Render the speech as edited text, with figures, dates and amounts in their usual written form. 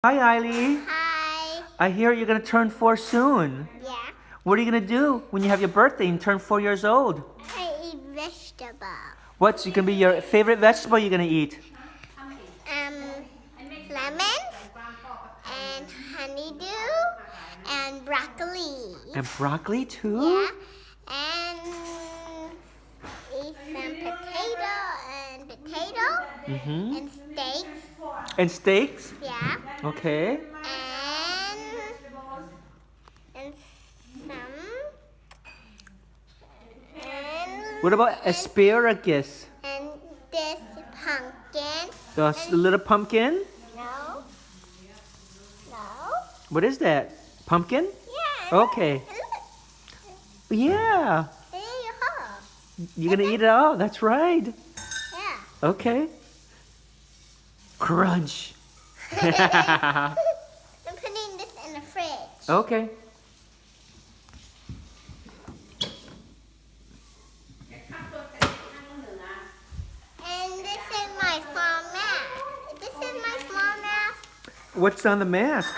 Hi, Eily. Hi. I hear you're going to turn 4 soon. Yeah. What are you going to do when you have your birthday and turn 4 years old? I eat vegetable. What's going to be your favorite vegetable you're going to eat? Lemons and honeydew and broccoli. And broccoli too? Yeah. And eat some potato Mm-hmm. and steaks. And steaks? Yeah. Okay. And some and What about asparagus? and this pumpkin. The little pumpkin? No. No. What is that? Pumpkin? Yeah. Okay. Yeah. There you go. You're going to eat it all? That's right. Yeah. Okay. Crunch. I'm putting this in the fridge. Okay. And this is my small mask. This is my small mask. What's on the mask?